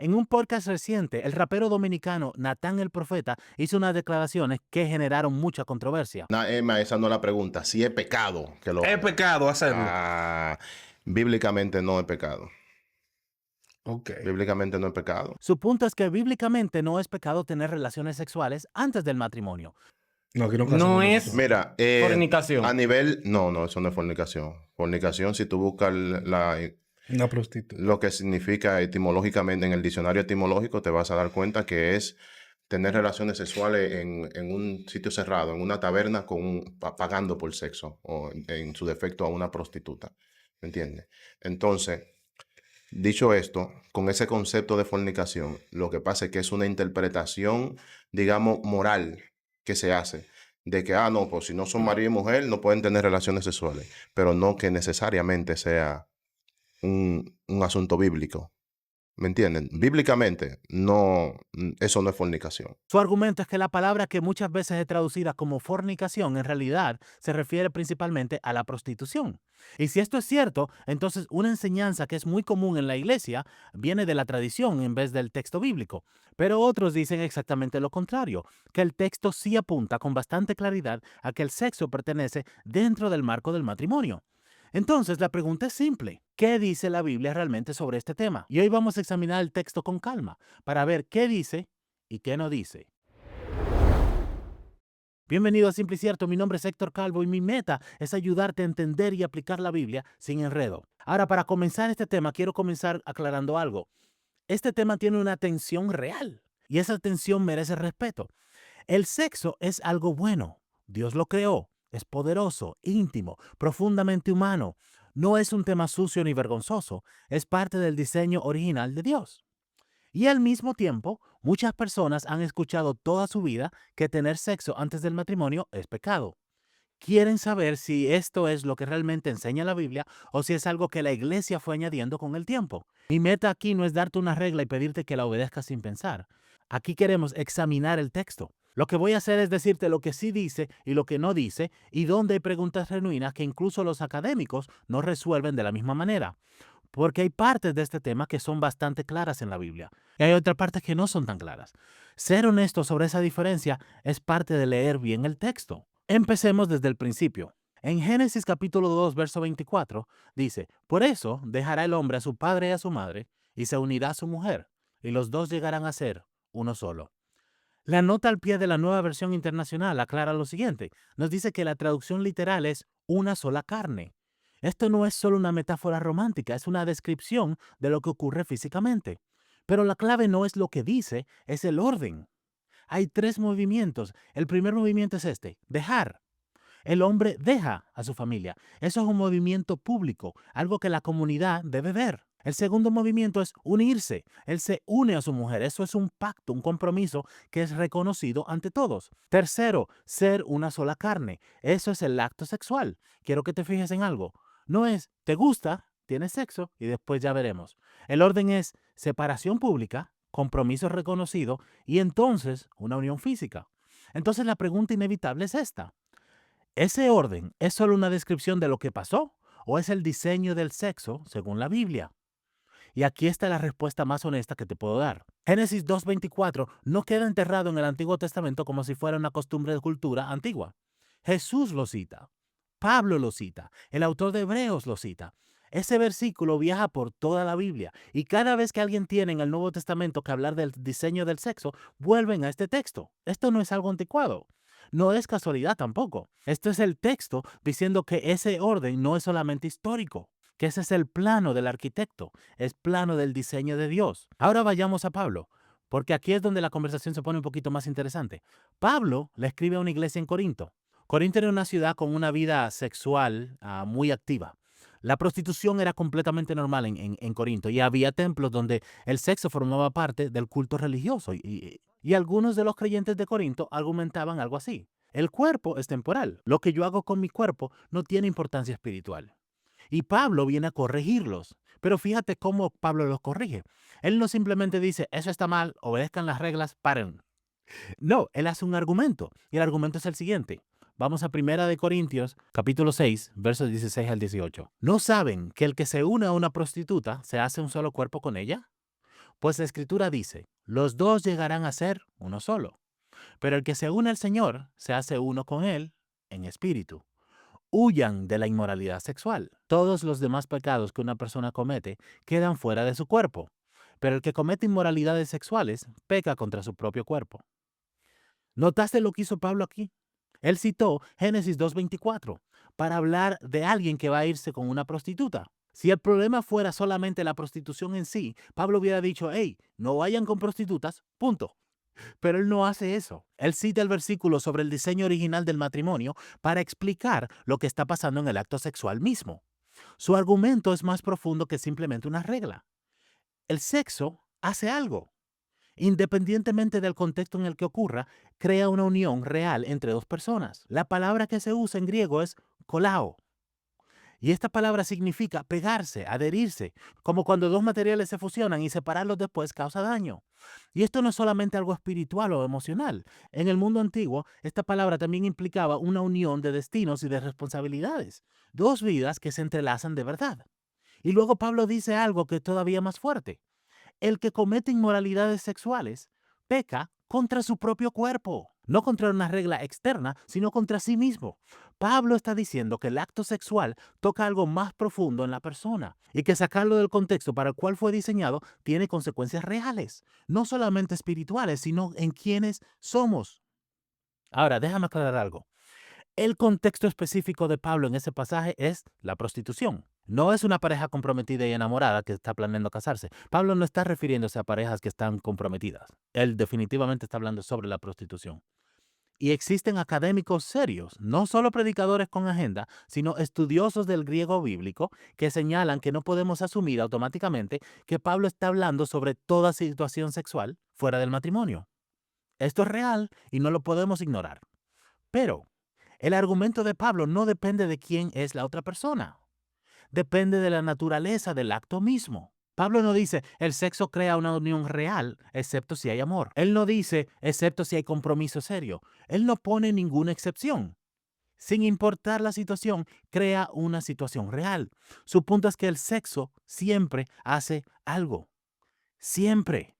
En un podcast reciente, el rapero dominicano Natán el Profeta hizo unas declaraciones que generaron mucha controversia. Emma, esa no es la pregunta. Si es pecado que lo Es haga. pecado hacerlo. Bíblicamente no es pecado. Ok. Bíblicamente no es pecado. Su punto es que bíblicamente no es pecado tener relaciones sexuales antes del matrimonio. No, aquí no No casamos es- nosotros. Mira, Fornicación. a nivel... No, eso no es fornicación. Fornicación, si tú buscas Una prostituta. lo que significa etimológicamente en el diccionario etimológico, te vas a dar cuenta que es tener relaciones sexuales en un sitio cerrado, en una taberna, pagando por sexo, o en su defecto a una prostituta. ¿Me entiendes? Entonces, dicho esto, con ese concepto de fornicación, lo que pasa es que es una interpretación, digamos, moral que se hace. De que, no, pues si no son marido y mujer, no pueden tener relaciones sexuales. Pero no que necesariamente sea un asunto bíblico. ¿Me entienden? Bíblicamente, no, eso no es fornicación. Su argumento es que la palabra que muchas veces es traducida como fornicación en realidad se refiere principalmente a la prostitución. Y si esto es cierto, entonces una enseñanza que es muy común en la iglesia viene de la tradición en vez del texto bíblico. Pero otros dicen exactamente lo contrario, que el texto sí apunta con bastante claridad a que el sexo pertenece dentro del marco del matrimonio. Entonces, la pregunta es simple. ¿Qué dice la Biblia realmente sobre este tema? Y hoy vamos a examinar el texto con calma para ver qué dice y qué no dice. Bienvenido a Simple y Cierto, mi nombre es Héctor Calvo y mi meta es ayudarte a entender y aplicar la Biblia sin enredo. Ahora, para comenzar este tema, quiero comenzar aclarando algo. Este tema tiene una tensión real y esa tensión merece respeto. El sexo es algo bueno. Dios lo creó. Es poderoso, íntimo, profundamente humano. No es un tema sucio ni vergonzoso. Es parte del diseño original de Dios. Y al mismo tiempo, muchas personas han escuchado toda su vida que tener sexo antes del matrimonio es pecado. Quieren saber si esto es lo que realmente enseña la Biblia o si es algo que la iglesia fue añadiendo con el tiempo. Mi meta aquí no es darte una regla y pedirte que la obedezcas sin pensar. Aquí queremos examinar el texto. Lo que voy a hacer es decirte lo que sí dice y lo que no dice y dónde hay preguntas genuinas que incluso los académicos no resuelven de la misma manera. Porque hay partes de este tema que son bastante claras en la Biblia y hay otras partes que no son tan claras. Ser honesto sobre esa diferencia es parte de leer bien el texto. Empecemos desde el principio. En Génesis capítulo 2, verso 24, dice, por eso dejará el hombre a su padre y a su madre y se unirá a su mujer, y los dos llegarán a ser uno solo. La nota al pie de la Nueva Versión Internacional aclara lo siguiente. Nos dice que la traducción literal es una sola carne. Esto no es solo una metáfora romántica, es una descripción de lo que ocurre físicamente. Pero la clave no es lo que dice, es el orden. Hay tres movimientos. El primer movimiento es este, dejar. El hombre deja a su familia. Eso es un movimiento público, algo que la comunidad debe ver. El segundo movimiento es unirse. Él se une a su mujer. Eso es un pacto, un compromiso que es reconocido ante todos. Tercero, ser una sola carne. Eso es el acto sexual. Quiero que te fijes en algo. No es, te gusta, tienes sexo y después ya veremos. El orden es separación pública, compromiso reconocido y entonces una unión física. Entonces la pregunta inevitable es esta. ¿Ese orden es solo una descripción de lo que pasó o es el diseño del sexo según la Biblia? Y aquí está la respuesta más honesta que te puedo dar. Génesis 2:24 no queda enterrado en el Antiguo Testamento como si fuera una costumbre de cultura antigua. Jesús lo cita, Pablo lo cita, el autor de Hebreos lo cita. Ese versículo viaja por toda la Biblia y cada vez que alguien tiene en el Nuevo Testamento que hablar del diseño del sexo, vuelven a este texto. Esto no es algo anticuado. No es casualidad tampoco. Esto es el texto diciendo que ese orden no es solamente histórico, que ese es el plano del arquitecto, es plano del diseño de Dios. Ahora vayamos a Pablo, porque aquí es donde la conversación se pone un poquito más interesante. Pablo le escribe a una iglesia en Corinto. Corinto era una ciudad con una vida sexual muy activa. La prostitución era completamente normal en Corinto y había templos donde el sexo formaba parte del culto religioso y algunos de los creyentes de Corinto argumentaban algo así. El cuerpo es temporal. Lo que yo hago con mi cuerpo no tiene importancia espiritual. Y Pablo viene a corregirlos. Pero fíjate cómo Pablo los corrige. Él no simplemente dice, eso está mal, obedezcan las reglas, paren. No, él hace un argumento. Y el argumento es el siguiente. Vamos a 1 Corintios, capítulo 6, versos 16 al 18. ¿No saben que el que se une a una prostituta se hace un solo cuerpo con ella? Pues la Escritura dice, los dos llegarán a ser uno solo. Pero el que se une al Señor se hace uno con Él en espíritu. Huyan de la inmoralidad sexual. Todos los demás pecados que una persona comete quedan fuera de su cuerpo. Pero el que comete inmoralidades sexuales peca contra su propio cuerpo. ¿Notaste lo que hizo Pablo aquí? Él citó Génesis 2:24 para hablar de alguien que va a irse con una prostituta. Si el problema fuera solamente la prostitución en sí, Pablo hubiera dicho, hey, no vayan con prostitutas, punto. Pero él no hace eso. Él cita el versículo sobre el diseño original del matrimonio para explicar lo que está pasando en el acto sexual mismo. Su argumento es más profundo que simplemente una regla. El sexo hace algo. Independientemente del contexto en el que ocurra, crea una unión real entre dos personas. La palabra que se usa en griego es kolao. Y esta palabra significa pegarse, adherirse, como cuando dos materiales se fusionan y separarlos después causa daño. Y esto no es solamente algo espiritual o emocional. En el mundo antiguo, esta palabra también implicaba una unión de destinos y de responsabilidades. Dos vidas que se entrelazan de verdad. Y luego Pablo dice algo que es todavía más fuerte. El que comete inmoralidades sexuales peca contra su propio cuerpo. No contra una regla externa, sino contra sí mismo. Pablo está diciendo que el acto sexual toca algo más profundo en la persona y que sacarlo del contexto para el cual fue diseñado tiene consecuencias reales, no solamente espirituales, sino en quienes somos. Ahora, déjame aclarar algo. El contexto específico de Pablo en ese pasaje es la prostitución. No es una pareja comprometida y enamorada que está planeando casarse. Pablo no está refiriéndose a parejas que están comprometidas. Él definitivamente está hablando sobre la prostitución. Y existen académicos serios, no solo predicadores con agenda, sino estudiosos del griego bíblico que señalan que no podemos asumir automáticamente que Pablo está hablando sobre toda situación sexual fuera del matrimonio. Esto es real y no lo podemos ignorar. Pero el argumento de Pablo no depende de quién es la otra persona. Depende de la naturaleza del acto mismo. Pablo no dice, el sexo crea una unión real, excepto si hay amor. Él no dice, excepto si hay compromiso serio. Él no pone ninguna excepción. Sin importar la situación, crea una situación real. Su punto es que el sexo siempre hace algo. Siempre.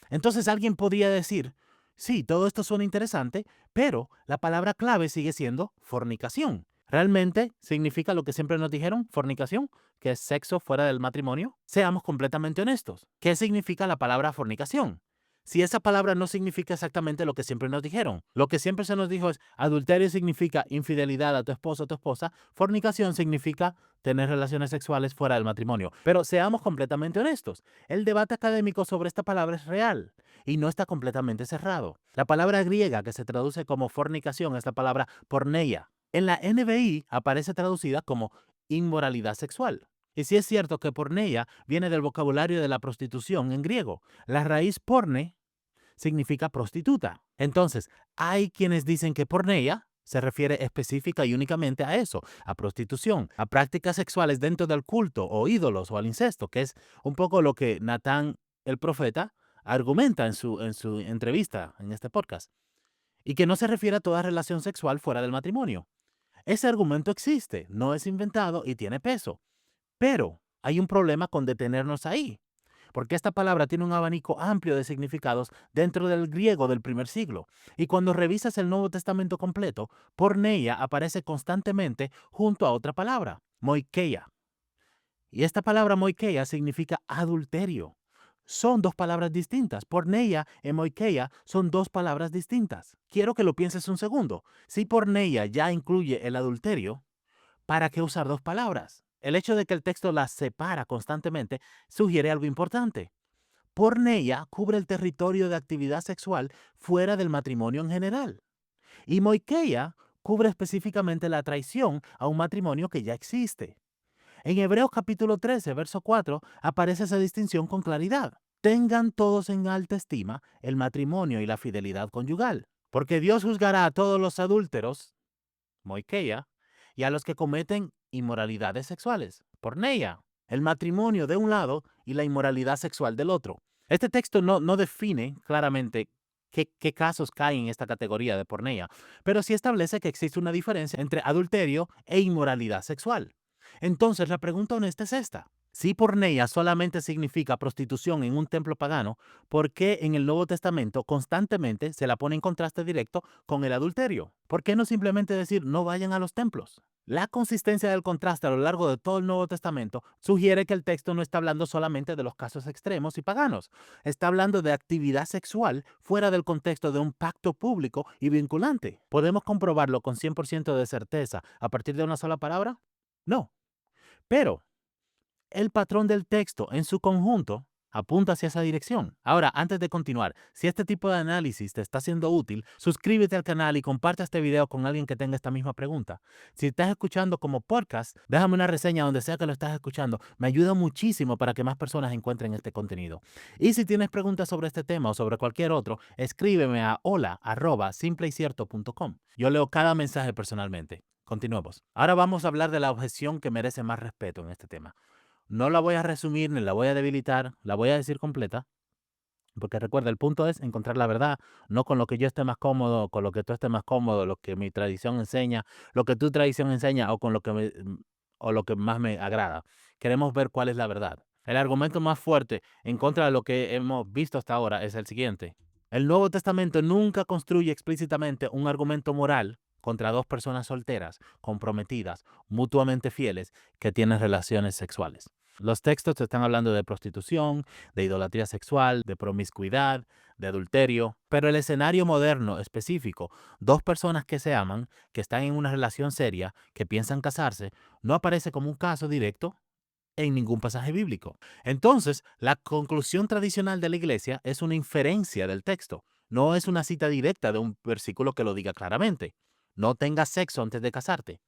Entonces alguien podría decir, sí, todo esto suena interesante, pero la palabra clave sigue siendo fornicación. ¿Realmente significa lo que siempre nos dijeron, fornicación, que es sexo fuera del matrimonio? Seamos completamente honestos. ¿Qué significa la palabra fornicación? Si esa palabra no significa exactamente lo que siempre nos dijeron, lo que siempre se nos dijo es adulterio significa infidelidad a tu esposo o tu esposa, fornicación significa tener relaciones sexuales fuera del matrimonio. Pero seamos completamente honestos, el debate académico sobre esta palabra es real y no está completamente cerrado. La palabra griega que se traduce como fornicación es la palabra porneia. En la NBI aparece traducida como inmoralidad sexual. Y sí es cierto que porneia viene del vocabulario de la prostitución en griego. La raíz porne significa prostituta. Entonces, hay quienes dicen que porneia se refiere específica y únicamente a eso, a prostitución, a prácticas sexuales dentro del culto o ídolos o al incesto, que es un poco lo que Natán el profeta argumenta en su entrevista en este podcast. Y que no se refiere a toda relación sexual fuera del matrimonio. Ese argumento existe, no es inventado y tiene peso. Pero hay un problema con detenernos ahí, porque esta palabra tiene un abanico amplio de significados dentro del griego del primer siglo. Y cuando revisas el Nuevo Testamento completo, porneia aparece constantemente junto a otra palabra, moikeia. Y esta palabra moikeia significa adulterio. Son dos palabras distintas. Porneia y moikeia son dos palabras distintas. Quiero que lo pienses un segundo. Si porneia ya incluye el adulterio, ¿para qué usar dos palabras? El hecho de que el texto las separa constantemente sugiere algo importante. Porneia cubre el territorio de actividad sexual fuera del matrimonio en general. Y moikeia cubre específicamente la traición a un matrimonio que ya existe. En Hebreos capítulo 13, verso 4, aparece esa distinción con claridad. Tengan todos en alta estima el matrimonio y la fidelidad conyugal, porque Dios juzgará a todos los adúlteros, moikeia, y a los que cometen inmoralidades sexuales, porneia, el matrimonio de un lado y la inmoralidad sexual del otro. Este texto no define claramente qué casos caen en esta categoría de porneia, pero sí establece que existe una diferencia entre adulterio e inmoralidad sexual. Entonces, la pregunta honesta es esta. Si porneia solamente significa prostitución en un templo pagano, ¿por qué en el Nuevo Testamento constantemente se la pone en contraste directo con el adulterio? ¿Por qué no simplemente decir no vayan a los templos? La consistencia del contraste a lo largo de todo el Nuevo Testamento sugiere que el texto no está hablando solamente de los casos extremos y paganos, está hablando de actividad sexual fuera del contexto de un pacto público y vinculante. ¿Podemos comprobarlo con 100% de certeza a partir de una sola palabra? No. Pero el patrón del texto en su conjunto apunta hacia esa dirección. Ahora, antes de continuar, si este tipo de análisis te está siendo útil, suscríbete al canal y comparte este video con alguien que tenga esta misma pregunta. Si estás escuchando como podcast, déjame una reseña donde sea que lo estás escuchando. Me ayuda muchísimo para que más personas encuentren este contenido. Y si tienes preguntas sobre este tema o sobre cualquier otro, escríbeme a hola@simpleycierto.com. Yo leo cada mensaje personalmente. Continuemos. Ahora vamos a hablar de la objeción que merece más respeto en este tema. No la voy a resumir ni la voy a debilitar, la voy a decir completa, porque recuerda, el punto es encontrar la verdad, no con lo que yo esté más cómodo, con lo que tú estés más cómodo, lo que mi tradición enseña, lo que tu tradición enseña o con o lo que más me agrada. Queremos ver cuál es la verdad. El argumento más fuerte en contra de lo que hemos visto hasta ahora es el siguiente. El Nuevo Testamento nunca construye explícitamente un argumento moral contra dos personas solteras, comprometidas, mutuamente fieles, que tienen relaciones sexuales. Los textos te están hablando de prostitución, de idolatría sexual, de promiscuidad, de adulterio, pero el escenario moderno específico, dos personas que se aman, que están en una relación seria, que piensan casarse, no aparece como un caso directo en ningún pasaje bíblico. Entonces, la conclusión tradicional de la iglesia es una inferencia del texto, no es una cita directa de un versículo que lo diga claramente. No tengas sexo antes de casarte.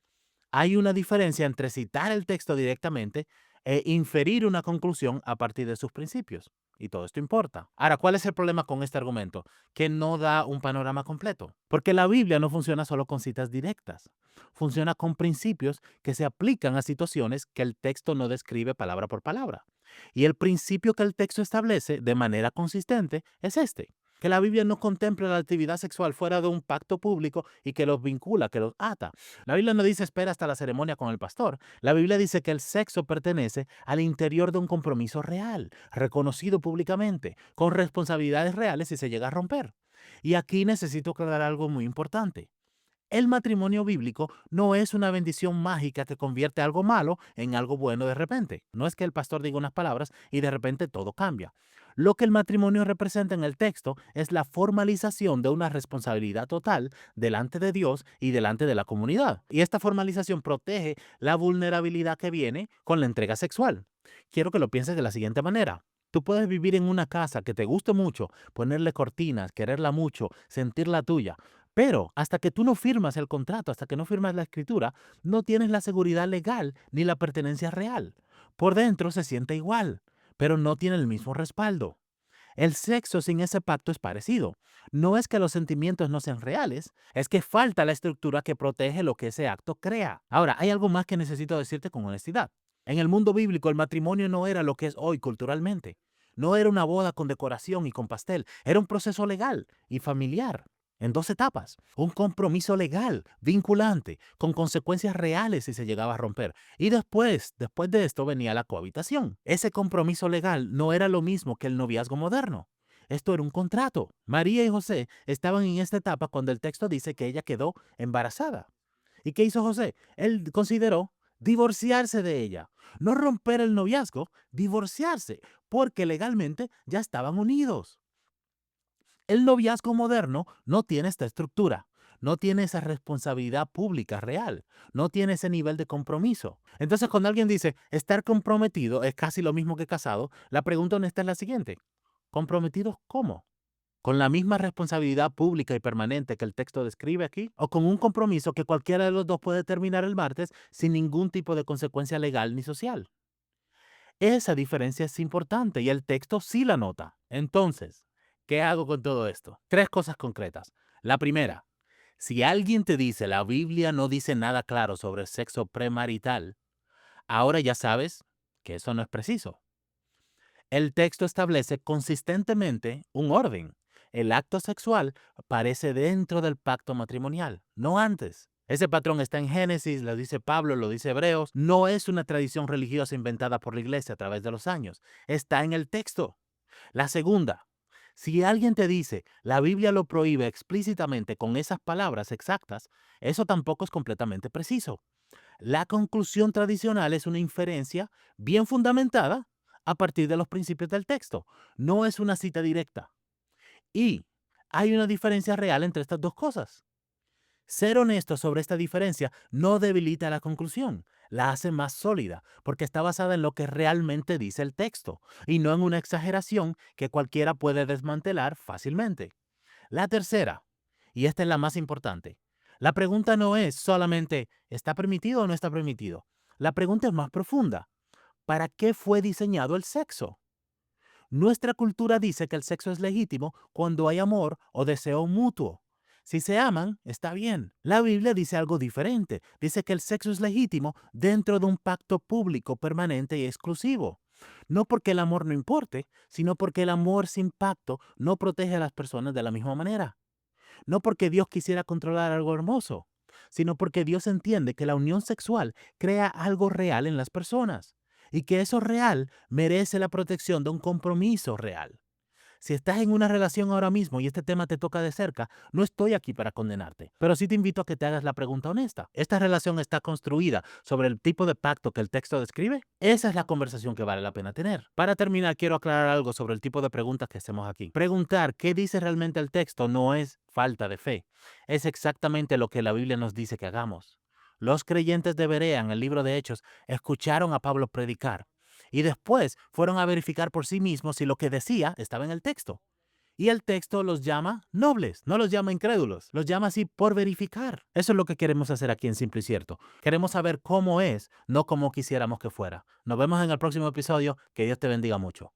Hay una diferencia entre citar el texto directamente e inferir una conclusión a partir de sus principios. Y todo esto importa. Ahora, ¿cuál es el problema con este argumento? Que no da un panorama completo. Porque la Biblia no funciona solo con citas directas. Funciona con principios que se aplican a situaciones que el texto no describe palabra por palabra. Y el principio que el texto establece de manera consistente es este: que la Biblia no contempla la actividad sexual fuera de un pacto público y que los vincula, que los ata. La Biblia no dice espera hasta la ceremonia con el pastor. La Biblia dice que el sexo pertenece al interior de un compromiso real, reconocido públicamente, con responsabilidades reales si se llega a romper. Y aquí necesito aclarar algo muy importante. El matrimonio bíblico no es una bendición mágica que convierte algo malo en algo bueno de repente. No es que el pastor diga unas palabras y de repente todo cambia. Lo que el matrimonio representa en el texto es la formalización de una responsabilidad total delante de Dios y delante de la comunidad. Y esta formalización protege la vulnerabilidad que viene con la entrega sexual. Quiero que lo pienses de la siguiente manera. Tú puedes vivir en una casa que te guste mucho, ponerle cortinas, quererla mucho, sentirla tuya, pero hasta que tú no firmas el contrato, hasta que no firmas la escritura, no tienes la seguridad legal ni la pertenencia real. Por dentro se siente igual, pero no tiene el mismo respaldo. El sexo sin ese pacto es parecido. No es que los sentimientos no sean reales, es que falta la estructura que protege lo que ese acto crea. Ahora, hay algo más que necesito decirte con honestidad. En el mundo bíblico el matrimonio no era lo que es hoy culturalmente. No era una boda con decoración y con pastel, era un proceso legal y familiar en dos etapas. Un compromiso legal, vinculante, con consecuencias reales si se llegaba a romper. Y después de esto venía la cohabitación. Ese compromiso legal no era lo mismo que el noviazgo moderno. Esto era un contrato. María y José estaban en esta etapa cuando el texto dice que ella quedó embarazada. ¿Y qué hizo José? Él consideró divorciarse de ella. No romper el noviazgo, divorciarse, porque legalmente ya estaban unidos. El noviazgo moderno no tiene esta estructura, no tiene esa responsabilidad pública real, no tiene ese nivel de compromiso. Entonces, cuando alguien dice estar comprometido es casi lo mismo que casado, la pregunta honesta es la siguiente: ¿comprometidos cómo? ¿Con la misma responsabilidad pública y permanente que el texto describe aquí? ¿O con un compromiso que cualquiera de los dos puede terminar el martes sin ningún tipo de consecuencia legal ni social? Esa diferencia es importante y el texto sí la nota. Entonces, ¿qué hago con todo esto? Tres cosas concretas. La primera, si alguien te dice la Biblia no dice nada claro sobre el sexo premarital, ahora ya sabes que eso no es preciso. El texto establece consistentemente un orden. El acto sexual parece dentro del pacto matrimonial, no antes. Ese patrón está en Génesis, lo dice Pablo, lo dice Hebreos. No es una tradición religiosa inventada por la iglesia a través de los años. Está en el texto. La segunda, si alguien te dice la Biblia lo prohíbe explícitamente con esas palabras exactas, eso tampoco es completamente preciso. La conclusión tradicional es una inferencia bien fundamentada a partir de los principios del texto. No es una cita directa. Y hay una diferencia real entre estas dos cosas. Ser honesto sobre esta diferencia no debilita la conclusión, la hace más sólida, porque está basada en lo que realmente dice el texto, y no en una exageración que cualquiera puede desmantelar fácilmente. La tercera, y esta es la más importante, la pregunta no es solamente ¿está permitido o no está permitido? La pregunta es más profunda. ¿Para qué fue diseñado el sexo? Nuestra cultura dice que el sexo es legítimo cuando hay amor o deseo mutuo. Si se aman, está bien. La Biblia dice algo diferente. Dice que el sexo es legítimo dentro de un pacto público, permanente y exclusivo. No porque el amor no importe, sino porque el amor sin pacto no protege a las personas de la misma manera. No porque Dios quisiera controlar algo hermoso, sino porque Dios entiende que la unión sexual crea algo real en las personas y que eso real merece la protección de un compromiso real. Si estás en una relación ahora mismo y este tema te toca de cerca, no estoy aquí para condenarte, pero sí te invito a que te hagas la pregunta honesta. ¿Esta relación está construida sobre el tipo de pacto que el texto describe? Esa es la conversación que vale la pena tener. Para terminar, quiero aclarar algo sobre el tipo de preguntas que hacemos aquí. Preguntar qué dice realmente el texto no es falta de fe. Es exactamente lo que la Biblia nos dice que hagamos. Los creyentes de Berea, en el libro de Hechos, escucharon a Pablo predicar y después fueron a verificar por sí mismos si lo que decía estaba en el texto. Y el texto los llama nobles, no los llama incrédulos, los llama así por verificar. Eso es lo que queremos hacer aquí en Simple y Cierto. Queremos saber cómo es, no cómo quisiéramos que fuera. Nos vemos en el próximo episodio. Que Dios te bendiga mucho.